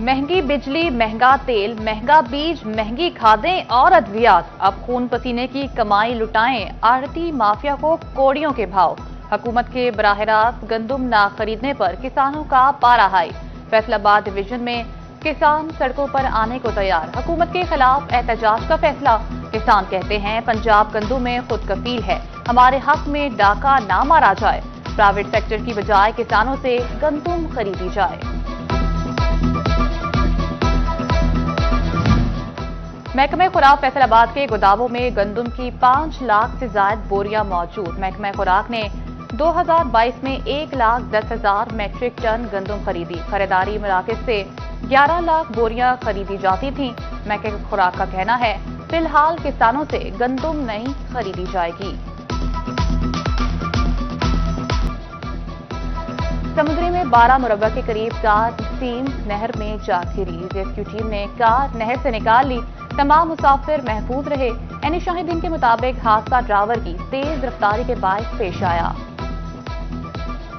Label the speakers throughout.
Speaker 1: महंगी बिजली, महंगा तेल, महंगा बीज, महंगी खादें और अद्वियात। अब खून पसीने की कमाई लुटाएं आढ़ती माफिया को कौड़ियों के भाव। हुकूमत के बराह रास्त गंदुम ना खरीदने पर किसानों का पारा हाई। फैसलाबाद डिवीजन में किसान सड़कों पर आने को तैयार। हुकूमत के खिलाफ एहतजाज का फैसला। किसान कहते हैं पंजाब गंदुम में खुद कफील है, हमारे हक में डाका ना मारा जाए। प्राइवेट सेक्टर की बजाय किसानों से गंदुम खरीदी जाए। महकमे खुराक फैसलाबाद के गोदामों में गंदुम की 5 लाख से ज्यादा बोरियां मौजूद। महकमे खुराक ने 2022 में 1,10,000 मैट्रिक टन गंदुम खरीदी। खरीदारी मराकज से 11 लाख बोरियां खरीदी जाती थीं। महकमे खुराक का कहना है फिलहाल किसानों से गंदुम नहीं खरीदी जाएगी। समुद्री में 12 मुरब्बा के करीब कार सीम नहर में जा गिरी। रेस्क्यू टीम ने कार नहर से निकाल ली। तमाम मुसाफिर महफूज रहे। एनी शाहिदीन के मुताबिक हादसा ड्राइवर की तेज रफ्तारी के बायस पेश आया।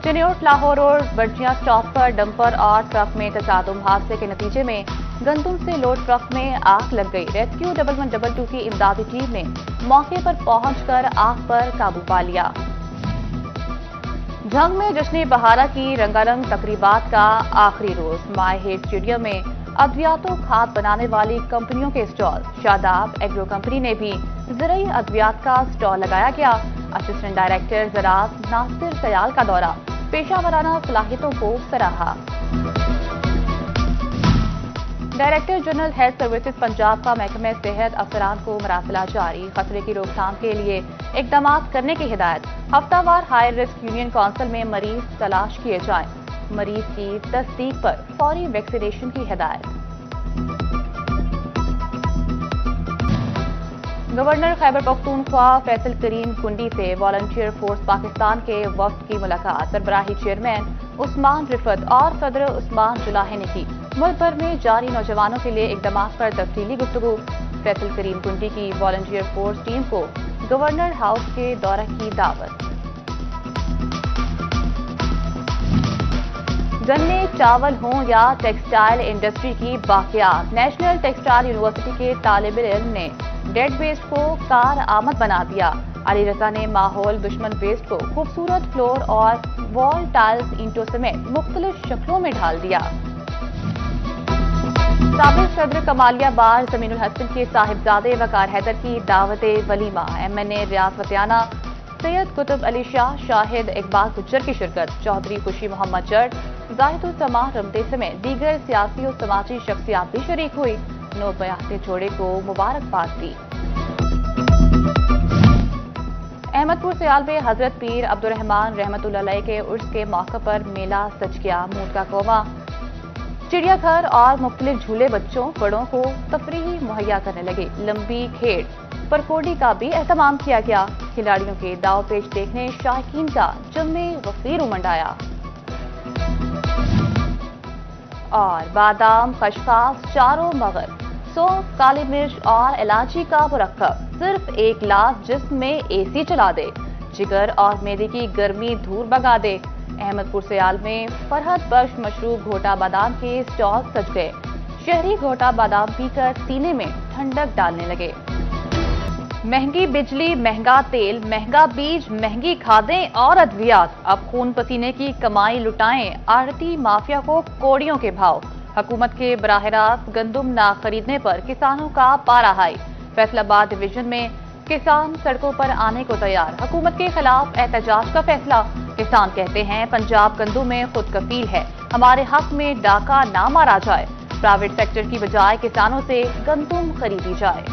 Speaker 1: चिन्योट लाहौर रोड बर्जिया स्टॉप पर डंपर और ट्रक में तसादुम। हादसे के नतीजे में गंदुम से लोड ट्रक में आग लग गई। रेस्क्यू 1112 की इमदादी टीम ने मौके पर पहुंचकर आग पर काबू पा लिया। झंग में जश्न बहारा की रंगारंग तकरीबात का आखिरी रोज। माय हेड स्टेडियम में अद्वियातों खाद बनाने वाली कंपनियों के स्टॉल। शादाब एग्रो कंपनी ने भी ज़राई अद्वियात का स्टॉल लगाया गया। असिस्टेंट डायरेक्टर ज़राअत नासिर सयाल का दौरा। पेशा वराना सलाहियतों को सराहा। Director general health services Punjab का महकमे सेहत अफसरान को मरासला जारी। खतरे की रोकथाम के लिए इकदाम करने की हिदायत। हफ्तावार हाई रिस्क यूनियन काउंसिल में मरीज तलाश किए जाएं। मरीज की तस्दीक पर फौरी वैक्सीनेशन की हिदायत। गवर्नर खैबर पख्तूनख्वा फैसल करीम कुंडी से वॉलंटियर फोर्स पाकिस्तान के वफ्द की मुलाकात। सरबराही चेयरमैन उस्मान रिफत और सदर उस्मान जुलाही ने की। मुल्क भर में जारी नौजवानों के लिए इकदाम पर तफसीली गुफ्तगू। फैसल करीम कुंडी की वॉलंटियर फोर्स टीम को गवर्नर हाउस के दौरा की दावत। गन्ने, चावल हों या टेक्सटाइल इंडस्ट्री की बाकियात। नेशनल टेक्सटाइल यूनिवर्सिटी के तालिब इल्म ने डेड वेस्ट को कार आमद बना दिया। अली रजा ने माहौल दुश्मन वेस्ट को खूबसूरत फ्लोर और वॉल टाइल्स ईंटों समेत मुख्तलिफ शक्लों में ढाल दिया। साबिक सदर कमालिया बार जमीनुल हसन के साहिबजादे वकार हैदर की दावत वलीमा। MNA रियाज वतियाना, सैयद कुतुब अली शाह, शाहिद इकबाल गुज्जर की शिरकत। चौधरी खुशी मोहम्मद जट, जाहिदुल समा रमदे समेत दीगर सियासी और समाजी शख्सियात भी शरीक हुई। नो बयाते जोड़े को मुबारकबाद दी। अहमदपुर सयाल में हजरत पीर अब्दुर्रहमान रहमतुल्लाह अलैह के उर्स के मौके पर मेला सज गया। मूद का कौवा, चिड़ियाघर और मुख्तलिफ झूले बच्चों बड़ों को तफरीही मुहैया करने लगे। लंबी खेड़ परकोडी का भी एहतमाम किया गया। खिलाड़ियों के दाव पेच देखने शायकीन का जम्मे गफीर उमंड आया। और बादाम, खशखास, चारों मगर, सौंफ, काली मिर्च और इलायची का मुरक्कब सिर्फ 1 गिलास जिस्म में AC चला दे, जिगर और मेदे की गर्मी दूर भगा दे। अहमदपुर सयाल में फरहत बख्श मशरूब घोटा बादाम के स्टॉल सज गए। शहरी घोटा बादाम पीकर सीने में ठंडक डालने लगे। महंगी बिजली, महंगा तेल, महंगा बीज, महंगी खादें और अद्वियात। अब खून पसीने की कमाई लुटाएं आढ़ती माफिया को कौड़ियों के भाव। हुकूमत के बराह रास्त गंदुम ना खरीदने पर किसानों का पारा हाई। फैसलाबाद डिवीजन में किसान सड़कों पर आने को तैयार। हुकूमत के खिलाफ एहतजाज का फैसला। किसान कहते हैं पंजाब गंदुम में खुद कफील है, हमारे हक में डाका ना मारा जाए। प्राइवेट सेक्टर की बजाय किसानों से गंदुम खरीदी जाए।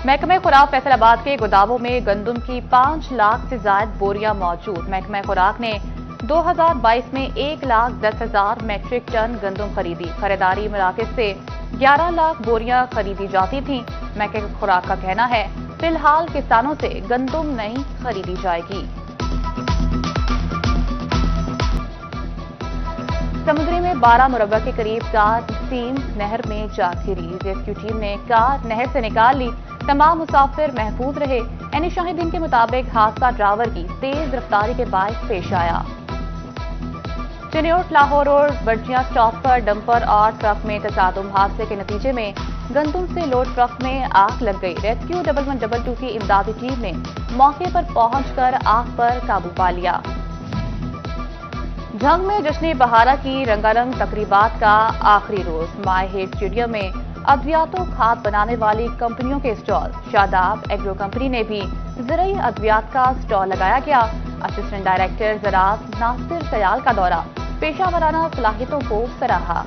Speaker 1: महकमे खुराक फैसलाबाद के गोदामों में गंदुम की 5 लाख से ज्यादा बोरियां मौजूद। महकमे खुराक ने 2022 में 1,10,000 मैट्रिक टन गंदुम खरीदी। खरीदारी मराकज से 11 लाख बोरियां खरीदी जाती थीं। महकमे खुराक का कहना है फिलहाल किसानों से गंदुम नहीं खरीदी जाएगी। समुद्री में 12 मुरब्बा के करीब कार सीम नहर में जा गिरी। रेस्क्यू टीम ने कार नहर से निकाल ली। तमाम मुसाफिर महफूज रहे। एनी शाहिदीन के मुताबिक हादसा ड्राइवर की तेज रफ्तारी के बायस पेश आया। चिन्योट लाहौर रोड बर्जिया स्टॉप पर डंपर और ट्रक में तसादुम हादसे के नतीजे में गंदुम से लोड ट्रक में आग लग गई। रेस्क्यू 1112 की इमदादी टीम ने मौके पर पहुंचकर आग पर काबू पा लिया। झंग में जश्न बहारा की रंगारंग तकरीबात का आखिरी रोज माहे स्टेडियम में अद्वियातों खाद बनाने वाली कंपनियों के स्टॉल, शादाब एग्रो कंपनी ने भी ज़रूरी अद्वियात का स्टॉल लगाया गया। असिस्टेंट डायरेक्टर ज़राअत नासिर सयाल का दौरा पेशावराना सलाहियतों को सराहा।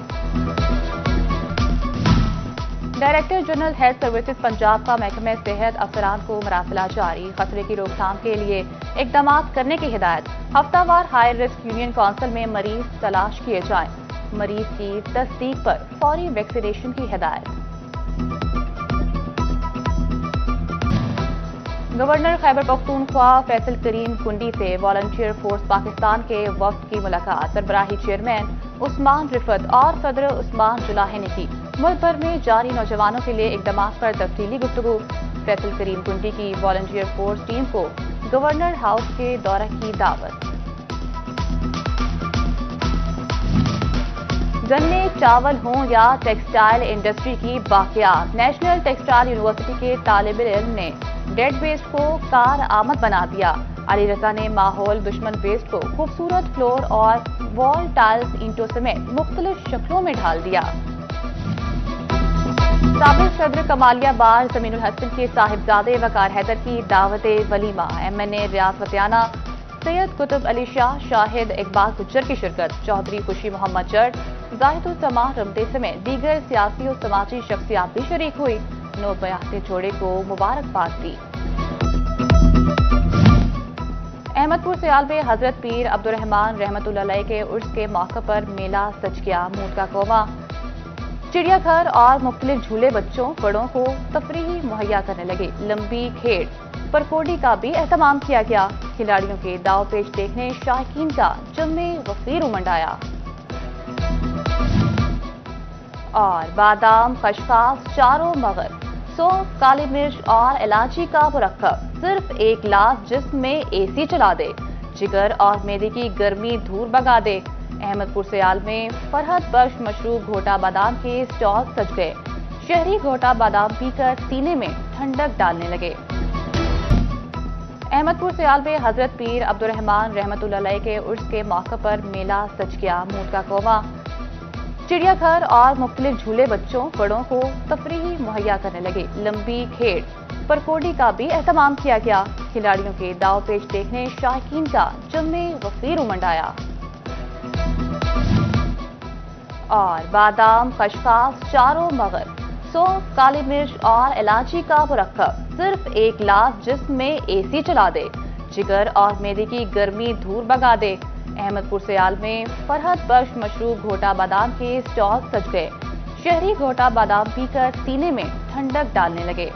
Speaker 1: Director general health services Punjab का महकमे सेहत अफसरान को मरासला जारी, खतरे की रोकथाम के लिए इकदाम करने की हिदायत। हफ्तावार हाई रिस्क यूनियन काउंसिल में मरीज तलाश किए जाएं, मरीज की तस्दीक पर फौरी वैक्सीनेशन की हिदायत। गवर्नर खैबर पख्तूनख्वा फैसल करीम कुंडी से वॉलंटियर फोर्स पाकिस्तान के वफ्द की मुलाकात सरबराही चेयरमैन उस्मान रिफत और सदर उस्मान जुलाहे ने की। मुल्क भर में जारी नौजवानों के लिए इकदाम पर तफसीली गुफ्तगू। फैसल करीम कुंडी की वॉलंटियर फोर्स टीम को गवर्नर हाउस के दौरे की दावत। गन्ने, चावल हों या टेक्सटाइल इंडस्ट्री की बाकियात, नेशनल टेक्सटाइल यूनिवर्सिटी के तालिब इल्म ने डेड वेस्ट को कार आमद बना दिया। अली रजा ने माहौल दुश्मन वेस्ट को खूबसूरत फ्लोर और वॉल टाइल्स ईंटों समेत मुख्तलिफ शक्लों में ढाल दिया। साबिक सदर कमालिया बार जमीनुल हसन के साहिबजादे वकार हैदर की दावत वलीमा, MNA रियाज वतियाना, सैयद कुतुब अली शाह, शाहिद इकबाल गुज्जर की शिरकत। चौधरी खुशी मोहम्मद जट, जाहिदुल समा रमदे समेत दीगर सियासी और समाजी शख्सियात भी शरीक हुई। नौ बयाते जोड़े को मुबारकबाद दी। अहमदपुर सियाल में हजरत पीर अब्दुर्रहमान रहमतुल्लाह अलैह के उर्स के मौके पर मेला सज गया। मूड का कोमा, चिड़ियाघर और मुख्तलिफ झूले बच्चों बड़ों को तफरीही मुहैया करने लगे। लंबी खेड़ परकोडी का भी एहतमाम किया गया। खिलाड़ियों के दाव पेच देखने शायकीन का जम्मे गफीर उमंड आया। और बादाम, खशखास, चारों मगर, सौंफ, काली मिर्च और इलायची का मुरक्कब सिर्फ एक गिलास जिस्म में AC चला दे, जिगर और मेदे की गर्मी दूर भगा दे। अहमदपुर सियाल में फरहत बख्श मशरूब घोटा बादाम के स्टॉल सज गए। शहरी घोटा बादाम पीकर सीने में ठंडक डालने लगे। अहमदपुर सियाल में हजरत पीर अब्दुर्रहमान रहमतुल्लाह अलैह के उर्स के मौके पर मेला सज गया। मूड का कोमा, चिड़ियाघर और मुख्तलिफ झूले बच्चों बड़ों को तफरीही मुहैया करने लगे। लंबी खेड़ परकोडी का भी एहतमाम किया गया। खिलाड़ियों के दाव पेच देखने शायकीन का जम्मे गफीर उमंड आया। और बादाम, खशखास, चारों मगर, सौंफ, काली मिर्च और इलायची का मुरक्कब सिर्फ एक गिलास जिस्म में AC चला दे, जिगर और मेदे की गर्मी दूर भगा दे। अहमदपुर सियाल में फरहत बख्श मशरूब घोटा बादाम के स्टॉल सज गए। शहरी घोटा बादाम पीकर सीने में ठंडक डालने लगे।